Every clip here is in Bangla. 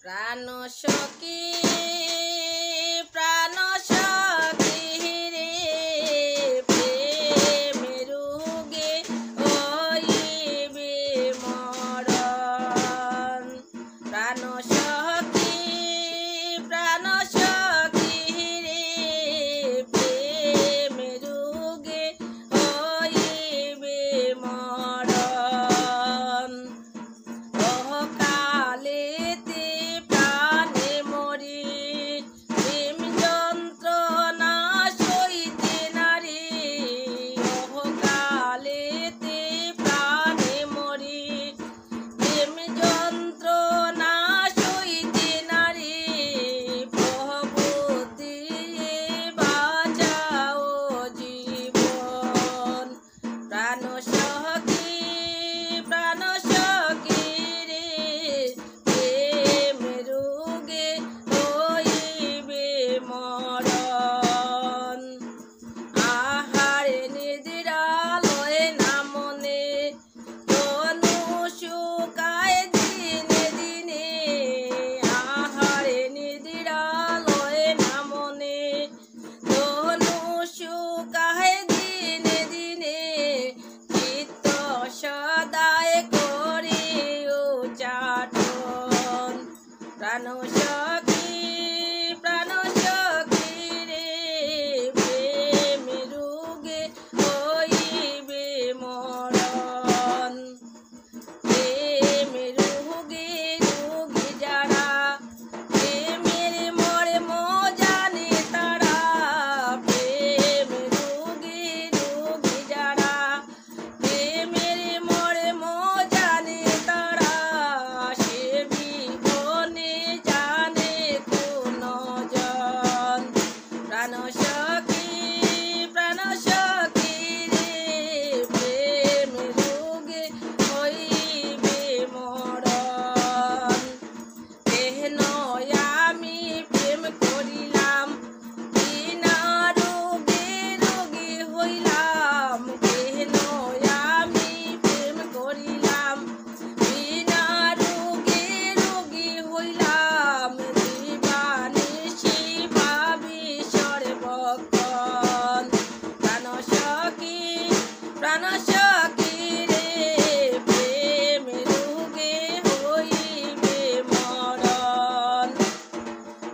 প্রাণ সখী প্রাণ সখী রে প্রেমে রোগে হইবে মরণ। প্রাণ সখী প্রাণ সখী রে প্রেমে রোগে হইবে মরণ। কালেতে প্রাণে মরি প্রেম যন্ত্রণা সইতে নারী। কালেতে প্রাণে মরি প্রেম যন্ত্রণা সইতে নারী। প্রভু দিয়ে বাঁচাও জীবন। প্রাণ সখী প্রাণ সখী রে প্রেমে রোগে হইবে মরণ। আহারে নিদ্রা লয় না মনে তনু শুকায় দিনে দিনে। আহারে নিদ্রা লয় না মনে তনু শুকায় দিনে দিনে। চিত্ত সদায় করি উচ্চাটন। প্রাণ সখী প্রাণ সখী রে প্রেমে রোগে হইবে মরণ। প্রেমে রোগে রোগী যারা প্রেমের মর্ম জানে তারা। প্রেমে রোগে রোগী যারা প্রেমের মর্ম জানে তারা। সে বিহনে জানে কোন জন। প্রাণ সখী প্রাণ সখী রে প্রেমে রোগে হইবে মরণ। কেন আমি প্রেম করিলাম বিনা রোগে রোগী হইলাম। কেন আমি প্রেম করিলাম বিনা রোগে রোগী হইলাম। দিবানিশি ভাবি সর্বক্ষণ। প্রাণ সখী প্রাণ সখী রে প্রেমে রোগে হইবে মরণ।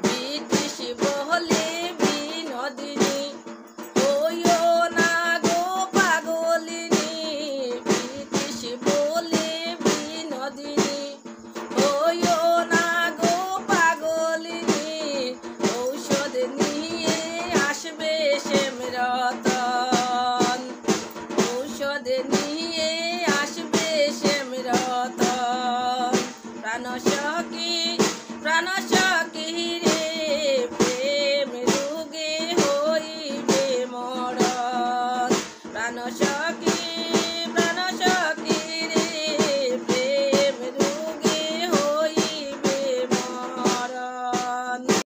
বিতৃষ বলে বিনোদিনী হইও না গো পাগলিনী। বিতৃষ বলে বিনোদিনী হইও না গো পাগলিনী। ঔষধ নিয়ে আসবে শ্যামরতন। ঔষধ নিয়ে আসবে শ্যামরতন। প্রাণ সখী প্রাণ সখী রে প্রেমে রোগে হইবে মরণ। প্রাণ সখী প্রাণ সখী